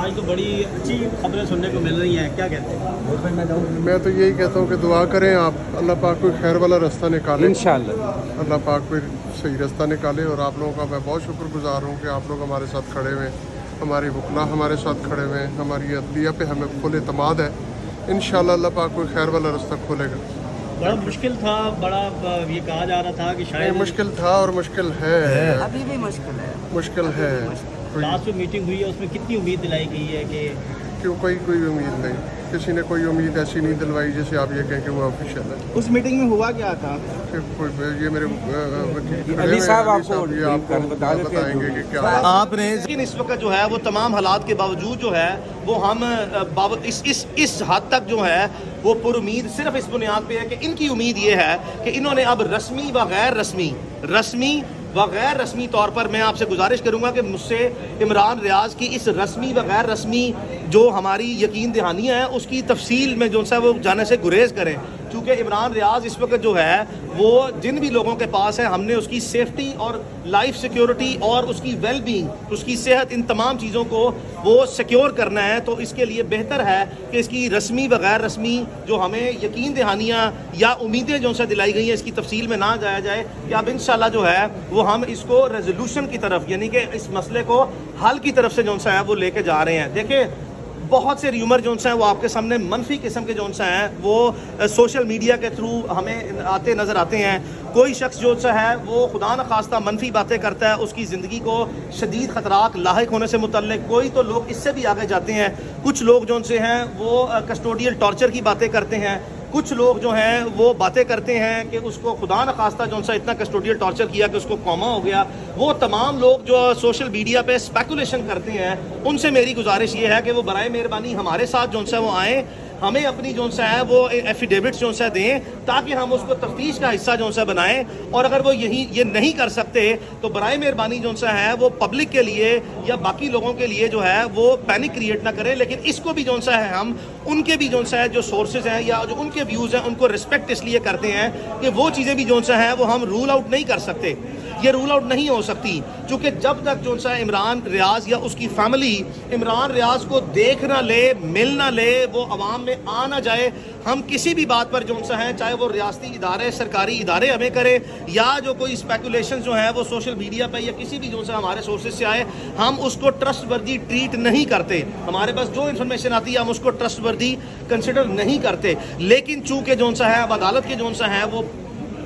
आज तो बड़ी अच्छी खबरें सुनने को मिल रही हैं, क्या कहते हैं? मैं तो यही कहता हूँ कि दुआ करें आप, अल्लाह पाक कोई खैर वाला रास्ता निकाले इंशाअल्लाह। अल्लाह पाक कोई सही रास्ता निकाले। और आप लोगों का मैं बहुत शुक्रगुजार हूँ कि आप लोग हमारे साथ खड़े हुए, हमारी वकला हमारे साथ खड़े हुए, हमारी अदलिया पे हमें फुल एतमाद है। इंशाअल्लाह अल्लाह पाक कोई खैर वाला रास्ता खोलेगा। बड़ा मुश्किल था, बड़ा ये कहा जा रहा था कि शायद मुश्किल था और मुश्किल है, अभी भी मुश्किल है। लास्ट में मीटिंग हुई है, उसमें कितनी उम्मीद दिलाई गई है कि क्यों कोई उम्मीद नहीं, किसी ने कोई उम्मीद ऐसी नहीं दिलवाई जैसे आप ये कहें कि वो ऑफिशियल है। उस मीटिंग में हुआ क्या था? ये मेरे अली साहब आपको ये आपको बताएंगे कि क्या आपने। लेकिन इस वक्त जो है वो तमाम हालात के बावजूद जो है वो हम इस हद तक जो है वो पुरुमीद सिर्फ इस बुनियाद पे है कि इनकी उम्मीद ये है कि इन्होंने अब रस्मी व गैर रस्मी तौर पर, मैं आपसे गुजारिश करूंगा कि मुझसे इमरान रियाज की इस रस्मी व गैर रस्मी जो हमारी यकीन दहानियाँ हैं उसकी तफसील में जो सा वो जाने से गुरेज करें, क्योंकि इमरान रियाज इस वक्त जो है वो जिन भी लोगों के पास है, हमने उसकी सेफ्टी और लाइफ सिक्योरिटी और उसकी वेल बींग, उसकी सेहत, इन तमाम चीज़ों को वो सिक्योर करना है। तो इसके लिए बेहतर है कि इसकी रस्मी व गैर रस्मी जो हमें यकीन दहानियाँ या उम्मीदें जो से दिलाई गई हैं इसकी तफसील में ना जाया जाए कि अब इंशाल्लाह जो है वो हम इसको रेजोल्यूशन की तरफ, यानी कि इस मसले को हल की तरफ से जो सा है वो लेके जा रहे हैं। देखिए बहुत से र्यूमर जो हैं वो आपके सामने मनफी किस्म के जो हैं वो सोशल मीडिया के थ्रू हमें आते नज़र आते हैं। कोई शख्स जो है वो खुदा न खास्ता मनफी बातें करता है, उसकी ज़िंदगी को शदीद ख़तरात लाहिक होने से मुतल्लिक। कोई तो लोग इससे भी आगे जाते हैं, कुछ लोग जो से हैं वो कस्टोडियल टॉर्चर की बातें करते हैं, कुछ लोग जो हैं वो बातें करते हैं कि उसको खुदा न खास्ता जो सा इतना कस्टोडियल टॉर्चर किया कि उसको कॉमा हो गया। वो तमाम लोग जो सोशल मीडिया पे स्पेकुलेशन करते हैं, उनसे मेरी गुजारिश ये है कि वो बराए मेहरबानी हमारे साथ जो सा वो आएँ, हमें अपनी जो सा है वो एफिडेविट जो सा दें ताकि हम उसको तफ्तीश का हिस्सा जो सा बनाएं। और अगर वो ये नहीं कर सकते तो बराए मेहरबानी जो सा है वो पब्लिक के लिए या बाकी लोगों के लिए जो है वो पैनिक क्रिएट ना करें। लेकिन इसको भी जो सा है हम उनके भी जो सा है जो सोर्सेज हैं या जो उनके व्यूज़ हैं उनको रिस्पेक्ट इसलिए करते हैं कि वो चीज़ें भी जो सा है वो हम रूल आउट नहीं कर सकते, ये रूल आउट नहीं हो सकती, क्योंकि जब तक जो सा इमरान रियाज या उसकी फैमिली इमरान रियाज को देख ना ले, मिल ना ले, वो अवाम में आ ना जाए, हम किसी भी बात पर जो सा है, चाहे वो रियासती इदारे, सरकारी इदारे हमें करें या जो कोई स्पेकुलेशन जो है वो सोशल मीडिया पर या किसी भी जो सा हमारे सोर्सेज से आए, हम उसको ट्रस्टवर्दी ट्रीट नहीं करते। हमारे पास जो इन्फॉर्मेशन आती है हम उसको ट्रस्टवर्दी कंसिडर नहीं करते। लेकिन चूंकि जो सा है अब अदालत के जो सा है वो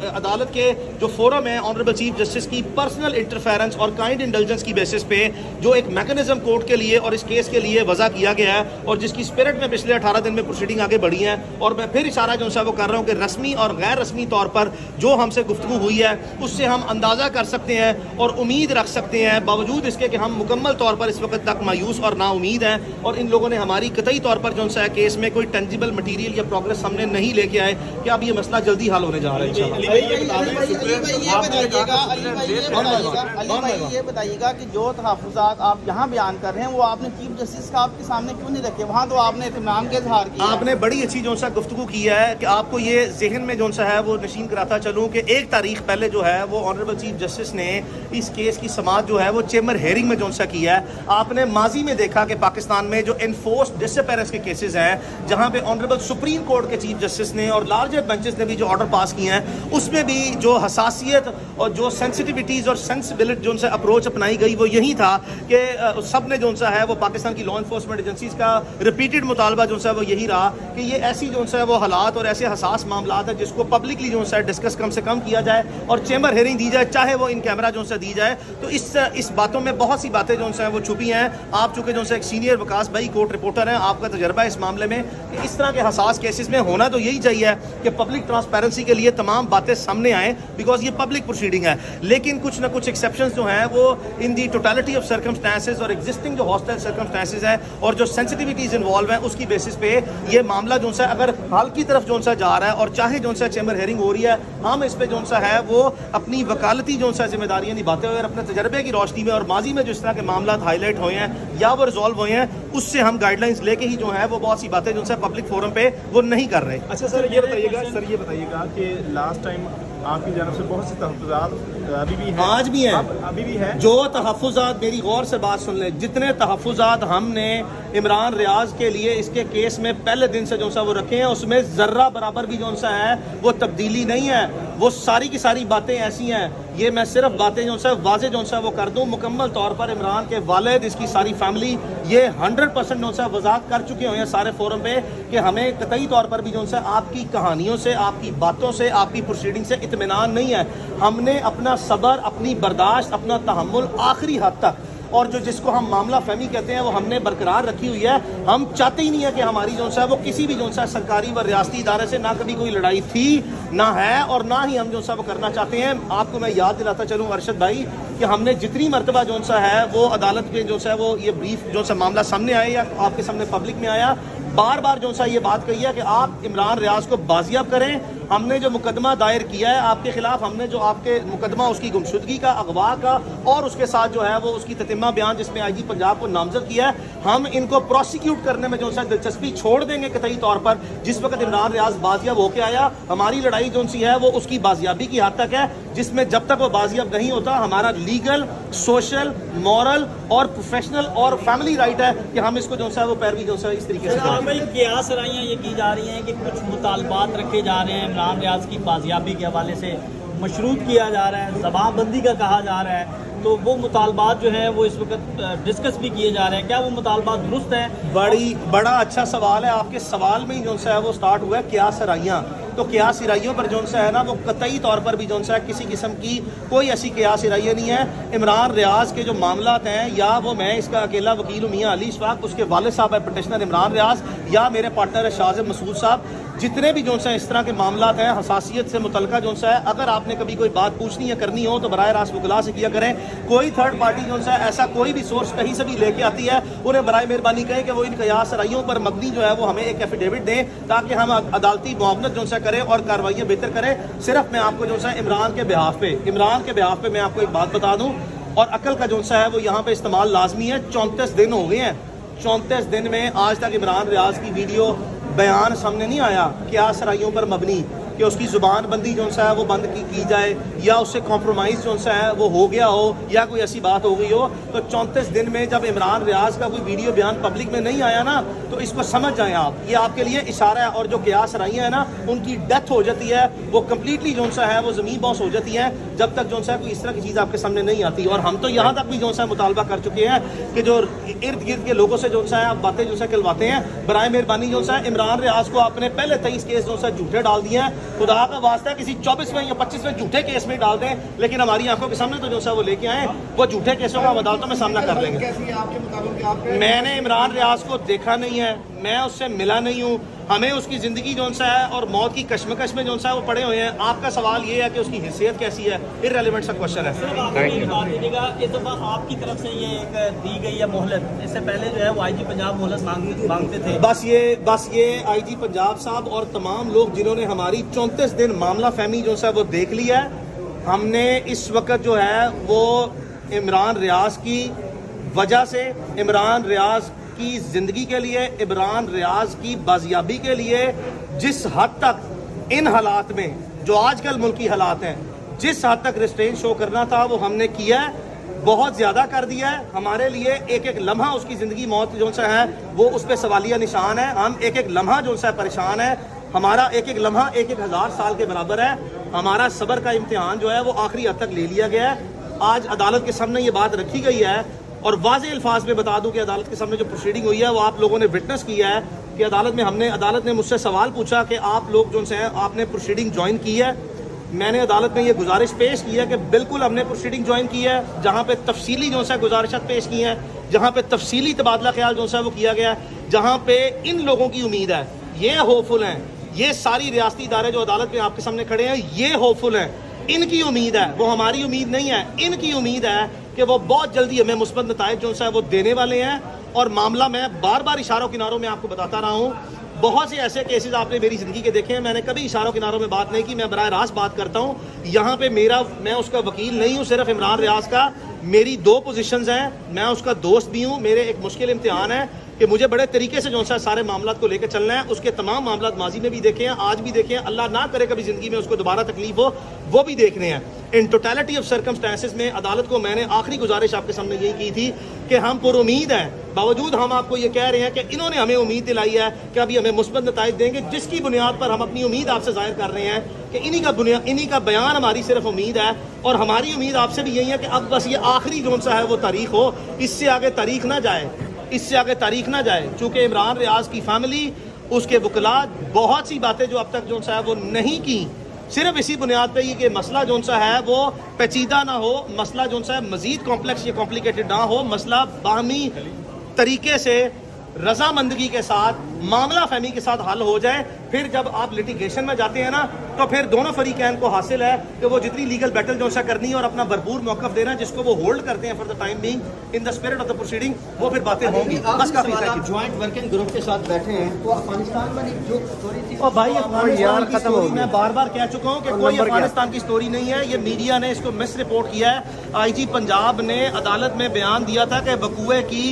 अदालत के जो फोरम है ऑनरेबल चीफ जस्टिस की पर्सनल इंटरफेरेंस और काइंड इंडल्जेंस की बेसिस पे जो एक मैकेनिज्म कोर्ट के लिए और इस केस के लिए वजह किया गया है और जिसकी स्पिरिट में पिछले 18 दिन में प्रोसीडिंग आगे बढ़ी है। और मैं फिर इशारा जो सा वो कर रहा हूँ कि रस्मी और गैर रस्मी तौर पर जो हमसे गुफ्तगू हुई है उससे हम अंदाज़ा कर सकते हैं और उम्मीद रख सकते हैं, बावजूद इसके कि हम मुकम्मल तौर पर इस वक्त तक मायूस और नाउमीद हैं और इन लोगों ने हमारी कतई तौर पर जो सा केस में कोई टेंजिबल मटीरियल या प्रोग्रेस हमने नहीं लेके आए कि अब ये मसला जल्दी हल होने जा रहा है। ये बताइएगा कि जो तहफ़्फ़ुज़ात आप यहाँ बयान कर रहे हैं वो आपने चीफ जस्टिस का आपके सामने क्यों नहीं रखे? वहाँ तो आपने इत्मीनान के इज़हार किया। आपने बड़ी अच्छी जो सा गुफ्तगू की है कि आपको ये जहन में जो सा है वो नशीन कराता चलूँ कि 1 तारीख पहले जो है वो ऑनरेबल चीफ जस्टिस ने इस केस की समाअत जो है वो चेम्बर हेयरिंग में जो सा किया है। आपने माजी में देखा कि पाकिस्तान में जो इन्फोर्स्ड डिसअपेरेंस के केसेस हैं जहाँ पे ऑनरेबल सुप्रीम कोर्ट के चीफ जस्टिस ने और लार्जर बेंचेस ने भी जो ऑर्डर पास किए हैं उसमें भी जो हसासियत और जो सेंसिटिविटीज़ और सेंसिबिलिटी जो सा अप्रोच अपनाई गई वो यही था कि सब ने जो सा है वो पाकिस्तान की लॉ इन्फोर्समेंट एजेंसीज का रिपीटेड मुतालबा जो सा वो यही रहा कि ये ऐसी जो सा वो हालात और ऐसे हसास मामला है जिसको पब्लिकली जो सा डिस्कस कम से कम किया जाए और चेम्बर हेयरिंग दी जाए, चाहे वो इन कैमरा जो सा दी जाए। तो इस बातों में बहुत सी बातें जो सा वो छुपी हैं। आप चूँकि जो सा एक सीनियर वकास भाई कोर्ट रिपोर्टर हैं, आपका तजर्बा इस मामले में कि इस तरह के हसास केसेस में होना तो यही चाहिए कि पब्लिक ट्रांसपेरेंसी के लिए तमाम बातें सामने आएँ, बिकॉज ये पब्लिक प्रोसीडिंग है। लेकिन कुछ ना कुछ एक्सेप्शंस जो हैं वो इन दी टोटलिटी ऑफ सर्कमस्टांसेस और एग्जिस्टिंग जो हॉस्टाइल सर्कमस्टांसेस है और जो सेंसिटिविटीज इन्वॉल्व हैं उसकी बेसिस पे ये मामला जो सा अगर हाल की तरफ जो सा जा रहा है और चाहे जो सा चेम्बर हेयरिंग हो रही है, हम इस पे जो सा है वो अपनी वकालती जो सा जिम्मेदारियां निभाते हुए अपने तजर्बे की रोशनी में और माजी में जो इस तरह के मामला हाईलाइट हुए हैं या वो रिजॉल्व हुए हैं उससे हम गाइडलाइंस लेके ही जो है वो बहुत सी बातें जो सा पब्लिक फोरम पे वो नहीं कर रहे। अच्छा सर ये बताइएगा कि लास्ट टाइम आपकी जानब से बहुत से तहफ़्फ़ुज़ात अभी भी हैं, आज भी हैं, अभी भी हैं। जो तहफ़्फ़ुज़ात, मेरी गौर से बात सुन ले, जितने तहफ़्फ़ुज़ात हमने इमरान रियाज के लिए इसके केस में पहले दिन से जो सा वो रखे हैं, उसमें ज़र्रा बराबर भी जो सा है वो तब्दीली नहीं है। वो सारी की सारी बातें ऐसी हैं, ये मैं सिर्फ बातें जो सा वाजे जो सा वो कर दूं, मुकम्मल तौर पर इमरान के वालिद, इसकी सारी फैमिली ये 100% जो सा वजाहत कर चुके हुए हैं सारे फोरम पे कि हमें कतई तौर पर भी जो सा आपकी कहानियों से, आपकी बातों से, आपकी प्रोसीडिंग से इत्मीनान नहीं है। हमने अपना सब्र, अपनी बर्दाश्त, अपना तहम्मुल आखिरी हद तक, और जो जिसको हम मामला फहमी कहते हैं वो हमने बरकरार रखी हुई है। हम चाहते ही नहीं है कि हमारी जो सा वो किसी भी जो सा सरकारी व रियासती इदारे से ना कभी कोई लड़ाई थी, ना है, और ना ही हम जो सा वो करना चाहते हैं। आपको मैं याद दिलाता चलूँ अरशद भाई कि हमने जितनी मरतबा जो सा है वो अदालत में जो सा वो ये ब्रीफ जो सा मामला सामने आया या आपके सामने पब्लिक में आया, बार बार जो सा ये बात कही है कि आप इमरान रियाज को बाजियाब करें। हमने जो मुकदमा दायर किया है आपके खिलाफ, हमने जो आपके मुकदमा उसकी गुमशुदगी का, अगवा का और उसके साथ जो है वो उसकी ततिम्मा बयान जिसमें आईजी पंजाब को नामजद किया है, हम इनको प्रोसिक्यूट करने में जो सा दिलचस्पी छोड़ देंगे कतई तौर पर। जिस वक्त इमरान रियाज बाजियाब होके आया, हमारी लड़ाई जो सी है वो उसकी बाजियाबी की हद तक है, जिसमें जब तक वो बाजियाब नहीं होता हमारा लीगल, सोशल, मॉरल और प्रोफेशनल और फैमिली राइट है कि हम इसको जो सा वो पैरवी जो सा इस तरीके से करें। भाई कियास राइयाँ ये की जा रही हैं कि कुछ मुतालबात रखे जा रहे हैं इमरान रियाज की बाजियाबी के हवाले से, मशरूत किया जा रहा है, जमाबंदी का कहा जा रहा है, तो वो मुतालबात जो है वो इस वक्त डिस्कस भी किए जा रहे हैं, क्या वो मुतालबात दुरुस्त हैं? बड़ा अच्छा सवाल है। आपके सवाल में ही जो सा है वो स्टार्ट हुआ है कियास राइयाँ। तो कियास राइयों पर जो सा है ना वो कतई तौर पर भी जो सा है किसी किस्म की कोई ऐसी कियास राइयाँ नहीं है। इमरान रियाज के जो मामलात हैं, या वो मैं इसका अकेला वकील हूँ मियाँ अली इशफाक, उसके वालिद साहब है पिटिशनर इमरान रियाज, या मेरे पार्टनर है शाहज़ेब मसूद साहब, जितने भी जो सा इस तरह के मामलात हैं हसासियत से मुतल्लिक़ा जो सा है, अगर आपने कभी कोई बात पूछनी या करनी हो तो बराह रास्त वकला से किया करें। कोई थर्ड पार्टी जो सा ऐसा कोई भी सोर्स कहीं से भी लेके आती है, उन्हें बराए मेहरबानी कहें कि वो इन कियास राइयों पर मबनी जो है वो हमें एक एफिडेविट दें, ताकि हम अदालती मुआवनत जो सा करें और कार्रवाइयाँ बेहतर करें। सिर्फ मैं आपको जो सा इमरान के बिहाफ पे मैं आपको एक बात बता दूँ, और अकल का जो सा है वो यहाँ पे इस्तेमाल लाजमी है। 34 दिन हो गए हैं, 34 दिन में आज तक इमरान रियाज की वीडियो बयान सामने नहीं आया कियास राइयों पर मबनी कि उसकी ज़ुबान बंदी जो सा है वो बंद की जाए, या उससे कॉम्प्रोमाइज़ जो सा है वो हो गया हो, या कोई ऐसी बात हो गई हो। तो 34 दिन में जब इमरान रियाज का कोई वीडियो बयान पब्लिक में नहीं आया ना, तो इसको समझ जाएं आप, ये आपके लिए इशारा है। और जो कियास राइयाँ है ना, उनकी डेथ हो जाती है, वो कम्प्लीटली जो सा है वो ज़मीन बॉस हो जाती है, जब तक जो सा कोई इस तरह की चीज़ आपके सामने नहीं आती। और हम तो यहाँ तक भी जो सा मुतालबा कर चुके हैं कि जो इर्द गिर्द के लोगों से जो सा है आप बातें जो सा कहलवाते हैं, बराए मेहरबानी जो सा इमरान रियाज को आपने पहले 23 केस जो सा झूठे डाल दिए हैं, खुदा का वास्ता किसी 24वें या 25वें झूठे केस में डाल दें, लेकिन हमारी आंखों के सामने तो जो सा वो लेके आए, वो झूठे केसों का अदालतों में सामना कर लेंगे। मैंने इमरान रियाज को देखा नहीं है, मैं उससे मिला नहीं हूँ, हमें उसकी ज़िंदगी जो सा है और मौत की कश्मकश में जो सा है वो पड़े हुए हैं। आपका सवाल ये है कि उसकी हैसियत कैसी है, इररेलेवेंट सा क्वेश्चन है। इस दफ़ा आपकी तरफ से ये एक दी गई है मोहलत, इससे पहले जो है वो आईजी पंजाब मोहलत मांगते थे। बस ये आईजी पंजाब साहब और तमाम लोग जिन्होंने हमारी 34 दिन मामला फहमी जो सा वो देख लिया है, हमने इस वक्त जो है वो इमरान रियाज की वजह से, इमरान रियाज की ज़िंदगी के लिए, इमरान रियाज की बाजियाबी के लिए, जिस हद तक इन हालात में जो आजकल मुल्की हालात हैं, जिस हद तक रिस्ट्रेन शो करना था वो हमने किया है, बहुत ज़्यादा कर दिया है। हमारे लिए एक एक लम्हा उसकी ज़िंदगी मौत जो सा है वो उस पर सवालिया निशान है। हम एक एक लम्हा जो सा परेशान है, हमारा एक एक लम्हा 1000 साल के बराबर है। हमारा सब्र का इम्तिहान जो है वो आखिरी हद तक ले लिया गया है। आज अदालत के सामने ये बात रखी गई है, और वाज़े अल्फाज में बता दूं कि अदालत के सामने जो प्रोसीडिंग हुई है वो आप लोगों ने विटनेस किया है कि अदालत ने मुझसे सवाल पूछा कि आप लोग जो से आपने प्रोसीडिंग ज्वाइन की है। मैंने अदालत में ये गुजारिश पेश की है कि बिल्कुल हमने प्रोसीडिंग ज्वाइन की है, जहाँ पे तफसीली जो सा गुजारिशात पेश की हैं, जहाँ पे तफसीली तबादला ख्याल जो सा वो किया गया, जहाँ पे इन लोगों की उम्मीद है, ये होपफुल हैं, ये सारी रियासती इदारे जो अदालत में आपके सामने खड़े हैं ये होपफुल हैं, इनकी उम्मीद है, वो हमारी उम्मीद नहीं है, इनकी उम्मीद है कि वो बहुत जल्दी हमें मुस्बत नताइज जो सा वो देने वाले हैं। और मामला मैं बार बार इशारों किनारों में आपको बताता रहा हूँ, बहुत से ऐसे केसेस आपने मेरी ज़िंदगी के देखे हैं, मैंने कभी इशारों किनारों में बात नहीं की, मैं बराह रास्त बात करता हूँ। यहाँ पे मैं उसका वकील नहीं हूँ, सिर्फ इमरान रियाज का। मेरी 2 पोजीशंस हैं, मैं उसका दोस्त भी हूँ। मेरे एक मुश्किल इम्तिहान है कि मुझे बड़े तरीके से जो सा सारे मामलात को लेकर चलना है। उसके तमाम मामलात माजी में भी देखे हैं, आज भी देखे हैं, अल्लाह ना करे कभी ज़िंदगी में उसको दोबारा तकलीफ हो, वो भी देखने हैं। इन टोटलिटी ऑफ सर्कमस्टेंसेस में अदालत को मैंने आखिरी गुजारिश आपके सामने यही की थी कि हम पुरुमीद हैं बावजूद हम आपको ये कह रहे हैं कि इन्होंने हमें उम्मीद दिलाई है कि अभी हमें मुस्बत नताइज देंगे, जिसकी बुनियाद पर हम अपनी उम्मीद आपसे जाहिर कर रहे हैं कि इन्हीं का बयान हमारी सिर्फ उम्मीद है। और हमारी उम्मीद आपसे भी यही है कि अब बस ये आखिरी जो सा है वो तारीख हो, इससे आगे तारीख ना जाए, इससे आगे तारीख ना जाए। चूँकि इमरान रियाज की फैमिली, उसके वकला बहुत सी बातें जो अब तक जो सा है वो नहीं की, सिर्फ इसी बुनियाद पे ये कि मसला जो सा है वो पेचीदा ना हो, मसला जो सा है मजीद कॉम्प्लेक्स या कॉम्प्लिकेटेड ना हो, मसला बाहमी तरीके से रजामंदगी के साथ, मामला फहमी के साथ हल हो जाए। फिर जब आप लिटिगेशन में जाते हैं ना, तो फिर दोनों फरीकैन को हासिल है कि वो जितनी लीगल बैटल जो सा करनी है और अपना भरपूर मौक़िफ़ देना है जिसको वो होल्ड करते हैं for the time being in the spirit of the proceeding, वो फिर बातें होंगी। बस काफी है। ज्वाइंट वर्किंग ग्रुप के साथ बैठे हैं तो अफगानिस्तान में जो स्टोरी थी, और भाई अफगानिस्तान की स्टोरी मैं बार बार कह चुका हूँ कि कोई अफगानिस्तान की स्टोरी नहीं है। ये मीडिया ने इसको मिस रिपोर्ट किया है। IG पंजाब ने अदालत में बयान दिया था कि बकुए की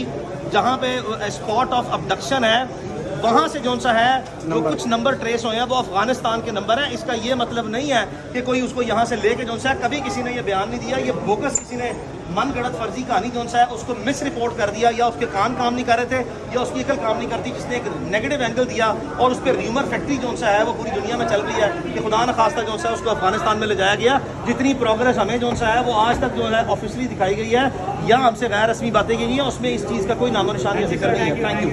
जहाँ पे स्पॉट ऑफ अबडक्शन है वहाँ से जो सा है जो कुछ नंबर ट्रेस हुए हैं वो अफगानिस्तान के नंबर हैं। इसका ये मतलब नहीं है कि कोई उसको यहाँ से लेके जो सा, कभी किसी ने ये बयान नहीं दिया। ये बोगस किसी ने मन गढ़ंत फर्जी कहानी जो सा है उसको मिस रिपोर्ट कर दिया, या उसके कान काम नहीं कर रहे थे या उसकी अकल काम नहीं करती, जिसने एक नेगेटिव एंगल दिया और उस पर र्यूमर फैक्ट्री जो सा है वो पूरी दुनिया में चल रही है कि खुदा न खास्ता जो सा है उसको अफगानिस्तान में ले जाया गया। जितनी प्रोग्रेस हमें जो सा है वो आज तक जो है ऑफिशियली दिखाई गई है या हमसे गैर रस्मी बातें की गई हैं, उसमें इस चीज़ का कोई नामो निशान या जिक्र नहीं है। Thank you.